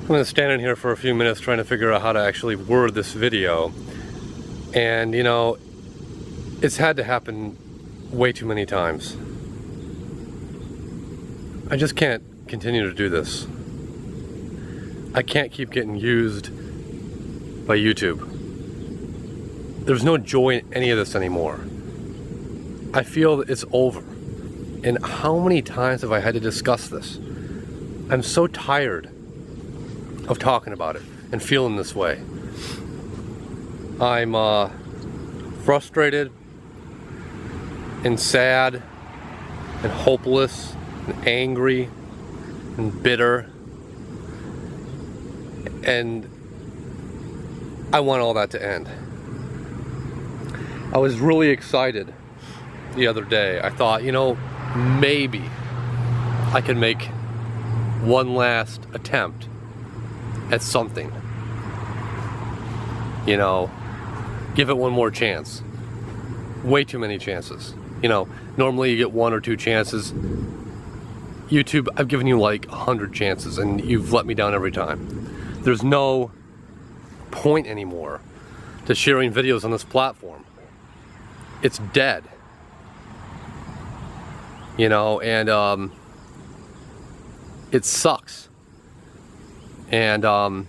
I'm going to stand in here for a few minutes trying to figure out how to actually word this video. And you know, it's had to happen way too many times. I just can't continue to do this. I can't keep getting used by YouTube. There's no joy in any of this anymore. I feel that it's over. And how many times have I had to discuss this? I'm so tired of talking about it and feeling this way. I'm frustrated and sad and hopeless and angry and bitter, and I want all that to end. I was really excited the other day. I thought, you know, maybe I can make one last attempt at something. You know, give it one more chance. Way too many chances. You know, normally you get 1 or 2 chances. YouTube, I've given you like 100 chances and you've let me down every time. There's no point anymore to sharing videos on this platform. It's dead. You know, and it sucks. And I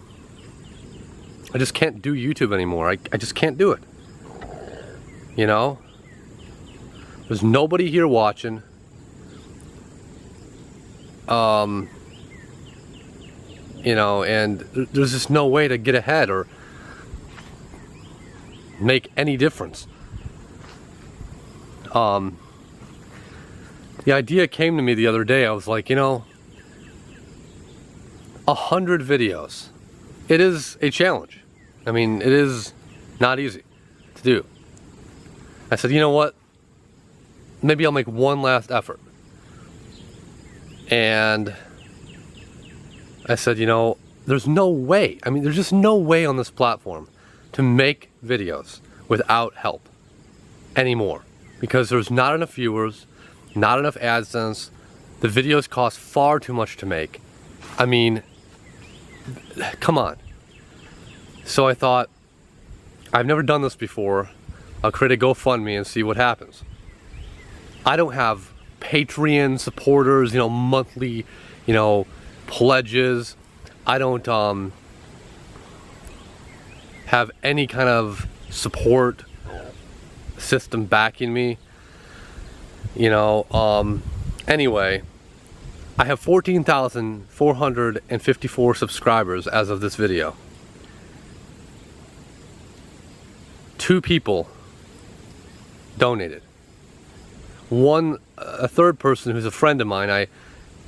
just can't do YouTube anymore. I just can't do it. You know? There's nobody here watching. You know, and there's just no way to get ahead or make any difference. The idea came to me the other day. I was like, you know, 100 videos. It is a challenge. I mean, it is not easy to do. I said, you know what? Maybe I'll make one last effort. And I said, you know, there's no way. I mean, there's just no way on this platform to make videos without help anymore. Because there's not enough viewers, not enough AdSense. The videos cost far too much to make. I mean, come on. So I thought, I've never done this before. I'll create a GoFundMe and see what happens. I don't have Patreon supporters, you know, monthly, you know, pledges. I don't have any kind of support system backing me. You know, anyway, I have 14,454 subscribers as of this video. 2 people donated. A third person who's a friend of mine, I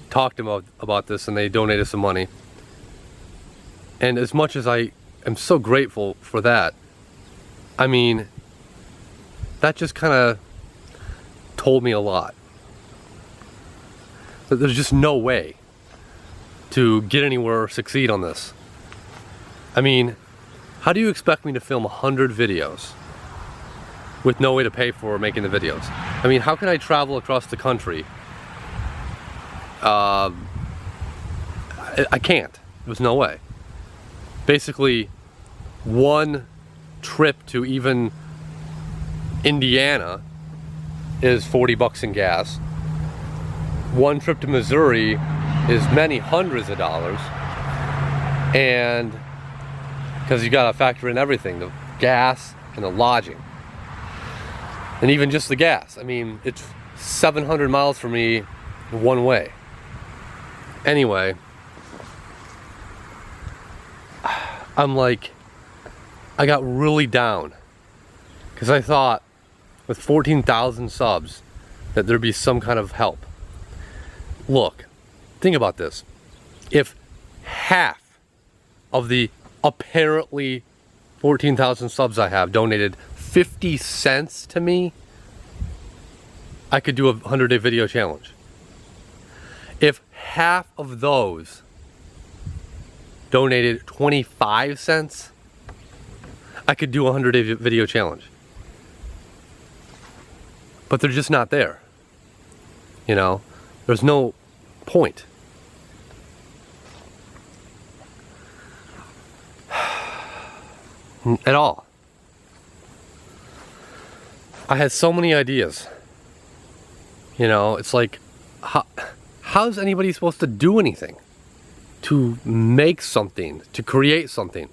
talked about this and they donated some money. And as much as I am so grateful for that, I mean, that just kind of told me a lot. That there's just no way to get anywhere or succeed on this. I mean, how do you expect me to film 100 videos with no way to pay for making the videos? I mean, how can I travel across the country? I can't. There's no way. Basically, one trip to even Indiana is 40 bucks in gas. One trip to Missouri is many hundreds of dollars. And because you gotta factor in everything, the gas and the lodging. And even just the gas. I mean, it's 700 miles for me one way. Anyway, I'm like, I got really down because I thought with 14,000 subs that there'd be some kind of help. Look, think about this. If half of the apparently 14,000 subs I have donated 50 cents to me, I could do a 100-day video challenge. If half of those donated 25 cents, I could do a 100-day video challenge. But they're just not there. You know, there's no point. At all. I had so many ideas. You know, it's like, how's anybody supposed to do anything? To make something, to create something?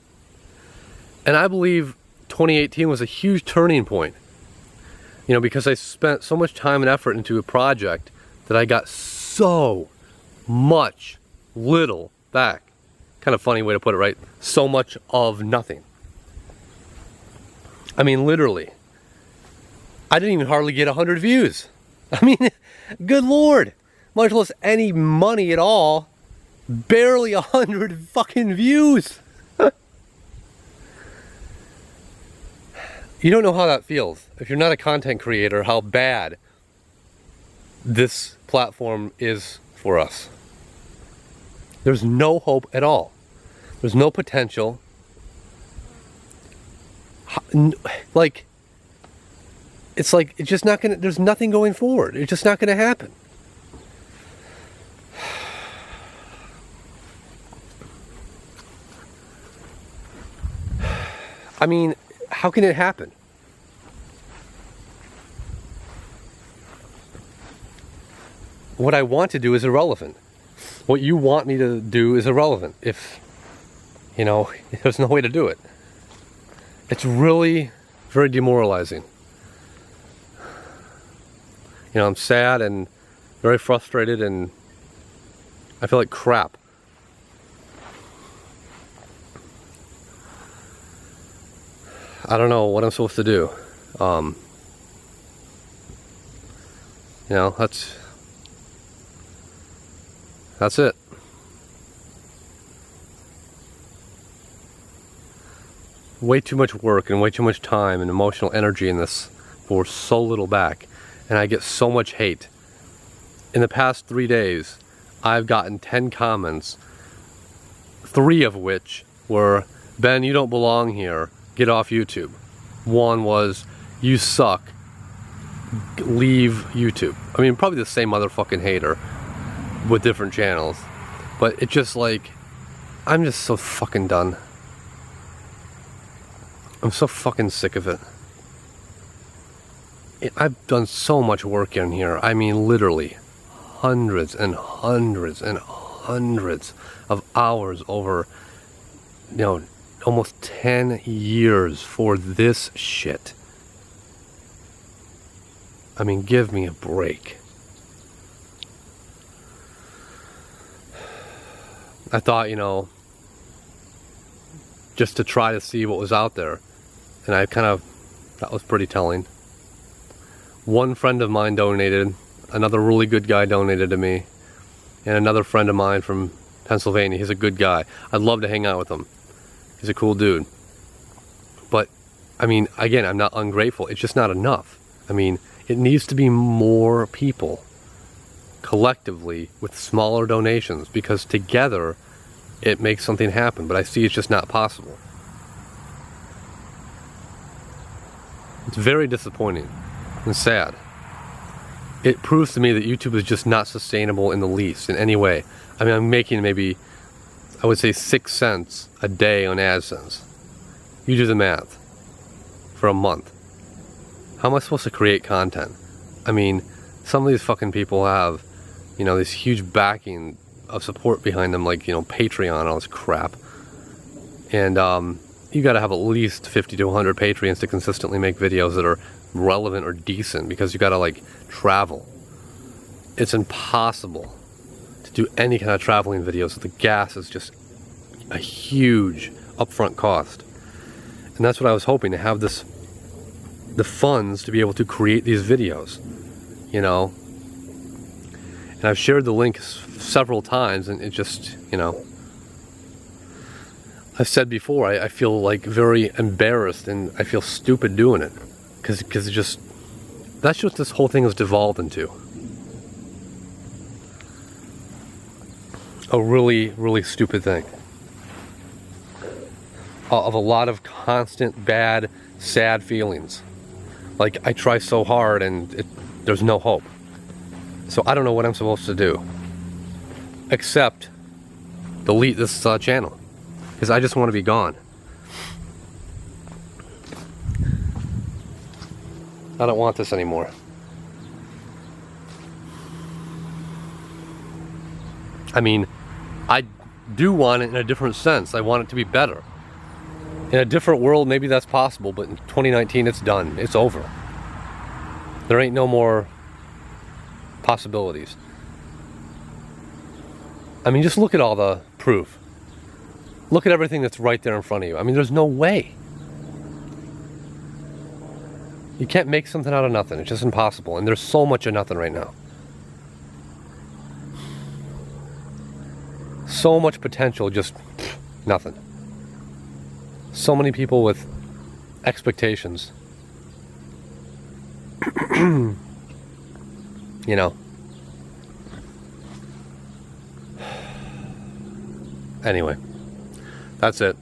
And I believe 2018 was a huge turning point. You know, because I spent so much time and effort into a project that I got so much little back. Kind of funny way to put it, right? So much of nothing. I mean, literally. I didn't even hardly get 100 views. I mean, good Lord. Much less any money at all. Barely 100 fucking views. You don't know how that feels. If you're not a content creator, how bad this platform is for us. There's no hope at all. There's no potential. Like, it's like, it's just not gonna, there's nothing going forward. It's just not gonna happen. I mean, how can it happen? What I want to do is irrelevant. What you want me to do is irrelevant. If, you know, there's no way to do it. It's really very demoralizing. You know, I'm sad and very frustrated, and I feel like crap. I don't know what I'm supposed to do. You know, that's it. Way too much work and way too much time and emotional energy in this for so little back. And I get so much hate. In the past 3 days, I've gotten 10 comments, 3 of which were, "Ben, you don't belong here. Get off YouTube." One was, "You suck. Leave YouTube." I mean, probably the same motherfucking hater with different channels. But it's just like, I'm just so fucking done. I'm so fucking sick of it. I've done so much work in here. I mean, literally hundreds and hundreds and hundreds of hours over, you know, almost 10 years for this shit. I mean, give me a break. I thought, you know, just to try to see what was out there. And that was pretty telling. One friend of mine donated, another really good guy donated to me, and another friend of mine from Pennsylvania. He's a good guy. I'd love to hang out with him. He's a cool dude. But, I mean, again, I'm not ungrateful. It's just not enough. I mean, it needs to be more people collectively with smaller donations, because together it makes something happen. But I see it's just not possible. It's very disappointing and sad. It proves to me that YouTube is just not sustainable in the least, in any way. I mean, I'm making maybe, I would say, 6 cents a day on AdSense. You do the math. For a month. How am I supposed to create content? I mean, some of these fucking people have, you know, this huge backing of support behind them, like, you know, Patreon, all this crap. And you gotta have at least 50 to 100 Patreons to consistently make videos that are relevant or decent, because you gotta, like, travel. It's impossible to do any kind of traveling videos. The gas is just a huge upfront cost. And that's what I was hoping, to have the funds to be able to create these videos, you know. And I've shared the link several times, and it just, you know, I've said before, I feel like very embarrassed, and I feel stupid doing it, because it just, that's what this whole thing has devolved into. A really, really stupid thing. Of a lot of constant, bad, sad feelings. Like, I try so hard and there's no hope. So I don't know what I'm supposed to do. Except delete this channel. Because I just want to be gone. I don't want this anymore. I mean, I do want it in a different sense. I want it to be better. In a different world, maybe that's possible, but in 2019, it's done. It's over. There ain't no more possibilities. I mean, just look at all the proof. Look at everything that's right there in front of you. I mean, there's no way. You can't make something out of nothing. It's just impossible. And there's so much of nothing right now. So much potential, just nothing. So many people with expectations. You know. Anyway, that's it.